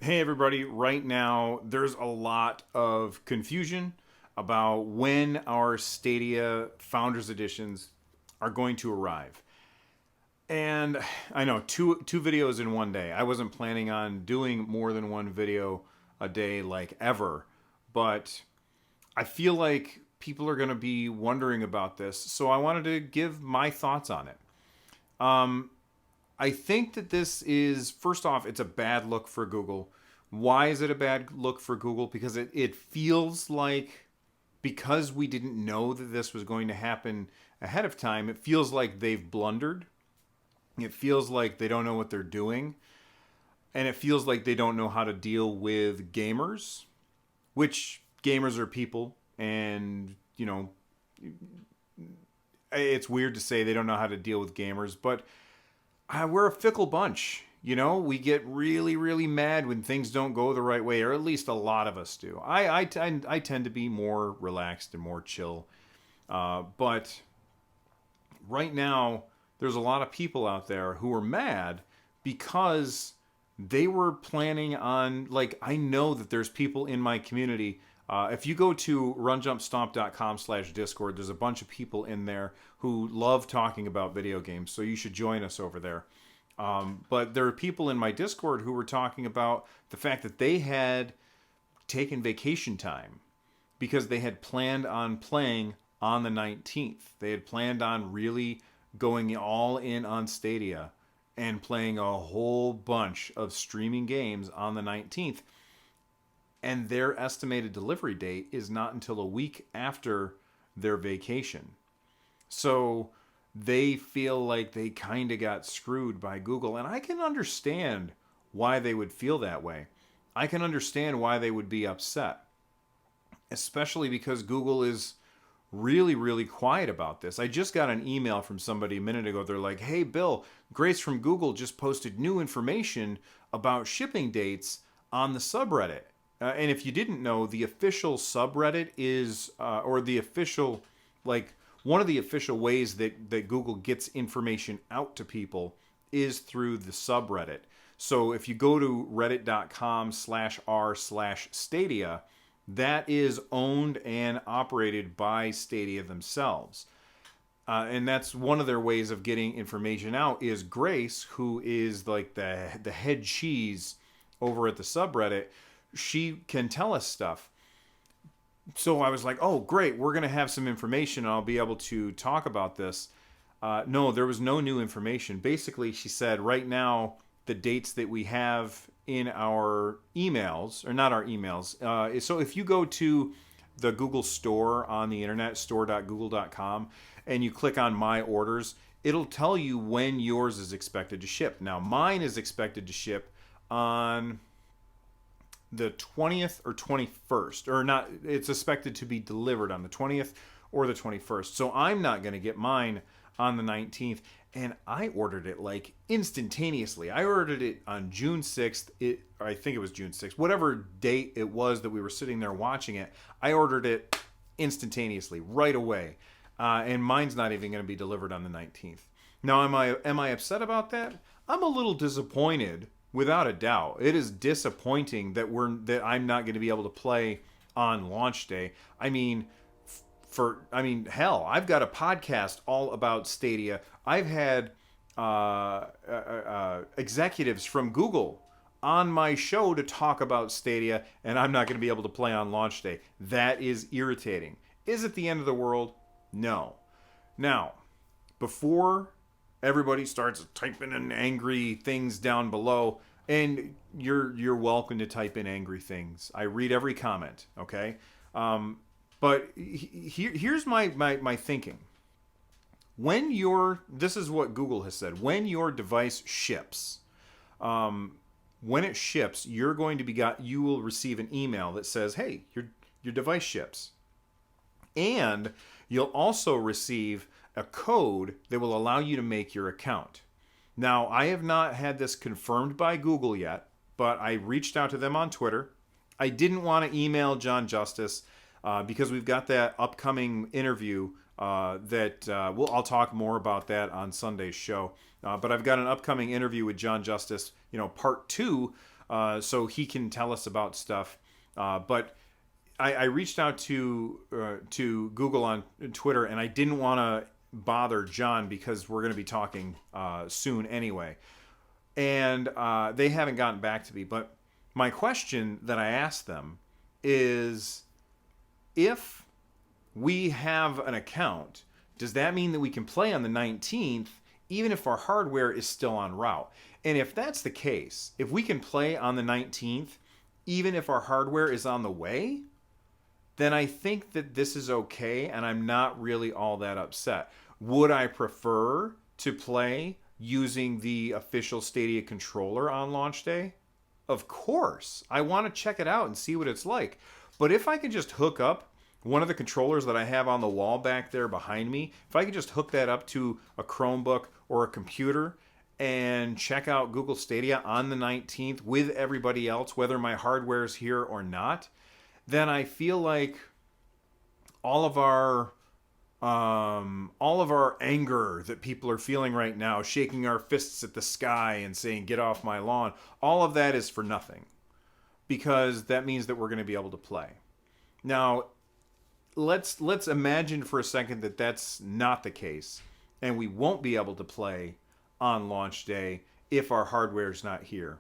Hey, everybody. Right now, there's a lot of confusion about when our Stadia Founders Editions are going to arrive. And I know two videos in one day. I wasn't planning on doing more than one video a day like ever, but I feel like people are going to be wondering about this, so I wanted to give my thoughts on it. I think that this is, first off, it's a bad look for Google. Why is it a bad look for Google? Because it feels like, because we didn't know that this was going to happen ahead of time, it feels like they've blundered. It feels like they don't know what they're doing. And it feels like they don't know how to deal with gamers, which gamers are people. And, it's weird to say they don't know how to deal with gamers, but we're a fickle bunch. We get really, really mad when things don't go the right way, or at least a lot of us do. I tend to be more relaxed and more chill. But right now, there's a lot of people out there who are mad because they were planning on, like, I know that there's people in my community. If you go to runjumpstomp.com/discord, there's a bunch of people in there who love talking about video games, so you should join us over there. But there are people in my Discord who were talking about the fact that they had taken vacation time because they had planned on playing on the 19th. They had planned on really going all in on Stadia and playing a whole bunch of streaming games on the 19th. And their estimated delivery date is not until a week after their vacation. So they feel like they kind of got screwed by Google. And I can understand why they would feel that way. I can understand why they would be upset, especially because Google is really, really quiet about this. I just got an email from somebody a minute ago. They're like, hey, Bill, Grace from Google just posted new information about shipping dates on the subreddit. And if you didn't know, the official subreddit is, or the official, like, one of the official ways that Google gets information out to people is through the subreddit. So if you go to reddit.com/r/Stadia, that is owned and operated by Stadia themselves. And that's one of their ways of getting information out is Grace, who is like the head cheese over at the subreddit. She can tell us stuff. So I was like, oh, great, we're going to have some information and I'll be able to talk about this. No, there was no new information. Basically, she said right now, the dates that we have in our emails, or not our emails. So if you go to the Google store on the internet, store.google.com, and you click on My Orders, it'll tell you when yours is expected to ship. Now, mine is expected to ship on the 20th or 21st, or not, it's expected to be delivered on the 20th or the 21st. So I'm not going to get mine on the 19th. And I ordered it like instantaneously. I ordered it on June 6th. I think it was June 6th. Whatever date it was that we were sitting there watching it, I ordered it instantaneously, right away. And mine's not even going to be delivered on the 19th. Now, am I upset about that? I'm a little disappointed, without a doubt. It is disappointing that I'm not going to be able to play on launch day. I mean, hell, I've got a podcast all about Stadia. I've had executives from Google on my show to talk about Stadia, and I'm not going to be able to play on launch day. That is irritating. Is it the end of the world? No. Now, before everybody starts typing in angry things down below, and you're welcome to type in angry things. I read every comment, okay? But here's my thinking. This is what Google has said. When your device ships, when it ships, you will receive an email that says, "Hey, your device ships," and you'll also receive a code that will allow you to make your account. Now, I have not had this confirmed by Google yet, but I reached out to them on Twitter. I didn't want to email John Justice because we've got that upcoming interview I'll talk more about that on Sunday's show. But I've got an upcoming interview with John Justice, part 2, so he can tell us about stuff. But I reached out to Google on Twitter, and I didn't want to bother John because we're going to be talking soon anyway. And they haven't gotten back to me. But my question that I asked them is, if we have an account, does that mean that we can play on the 19th even if our hardware is still en route? And if that's the case, if we can play on the 19th even if our hardware is on the way, then I think that this is okay, and I'm not really all that upset. Would I prefer to play using the official Stadia controller on launch day? Of course. I want to check it out and see what it's like. But if I can just hook up one of the controllers that I have on the wall back there behind me, if I could just hook that up to a Chromebook or a computer and check out Google Stadia on the 19th with everybody else, whether my hardware is here or not, then I feel like all of our anger that people are feeling right now, shaking our fists at the sky and saying, "Get off my lawn," all of that is for nothing, because that means that we're going to be able to play. Now, let's imagine for a second that that's not the case, and we won't be able to play on launch day if our hardware is not here.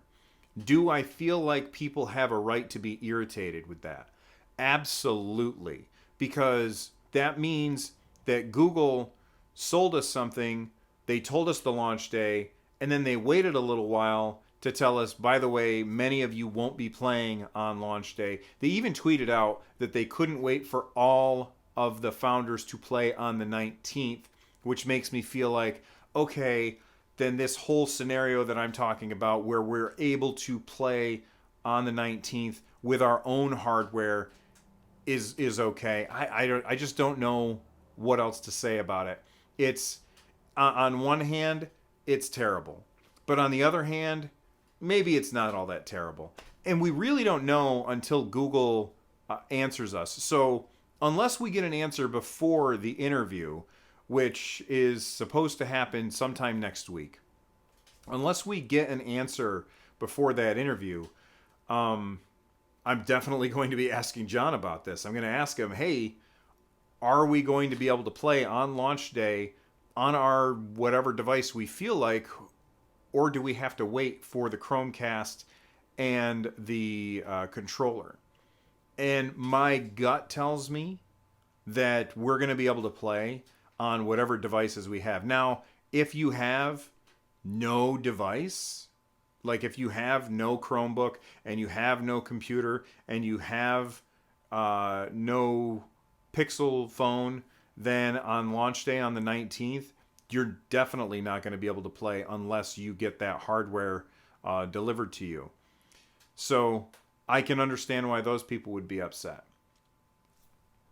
Do I feel like people have a right to be irritated with that? Absolutely, because that means that Google sold us something, they told us the launch day, and then they waited a little while to tell us, by the way, many of you won't be playing on launch day. They even tweeted out that they couldn't wait for all of the founders to play on the 19th, which makes me feel like, okay, then this whole scenario that I'm talking about where we're able to play on the 19th with our own hardware is okay. I just don't know what else to say about it. It's on one hand, it's terrible, but on the other hand, maybe it's not all that terrible. And we really don't know until Google answers us. So unless we get an answer before the interview, which is supposed to happen sometime next week, unless we get an answer before that interview, I'm definitely going to be asking John about this. I'm going to ask him, hey, are we going to be able to play on launch day on our whatever device we feel like, or do we have to wait for the Chromecast and the controller? And my gut tells me that we're going to be able to play on whatever devices we have. Now, if you have no device, like if you have no Chromebook and you have no computer and you have no Pixel phone, then on launch day on the 19th, you're definitely not going to be able to play unless you get that hardware delivered to you. So I can understand why those people would be upset.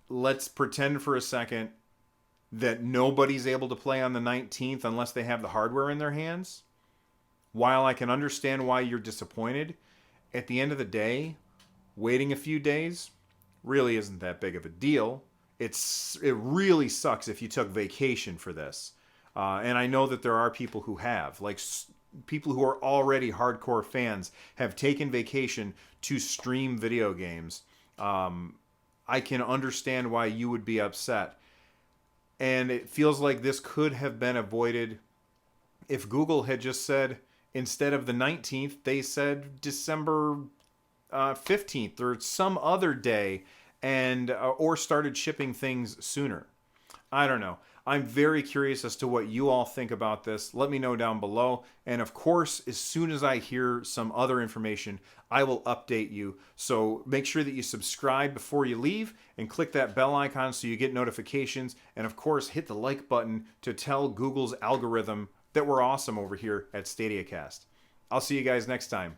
Let's pretend for a second that nobody's able to play on the 19th unless they have the hardware in their hands. While I can understand why you're disappointed, at the end of the day, waiting a few days really isn't that big of a deal. It really sucks if you took vacation for this. And I know that there are people who have, like people who are already hardcore fans, have taken vacation to stream video games. I can understand why you would be upset. And it feels like this could have been avoided if Google had just said, instead of the 19th, they said December 15th or some other day, and or started shipping things sooner. I don't know. I'm very curious as to what you all think about this. Let me know down below. And of course, as soon as I hear some other information, I will update you. So make sure that you subscribe before you leave and click that bell icon so you get notifications. And of course, hit the like button to tell Google's algorithm that we're awesome over here at Stadiacast. I'll see you guys next time.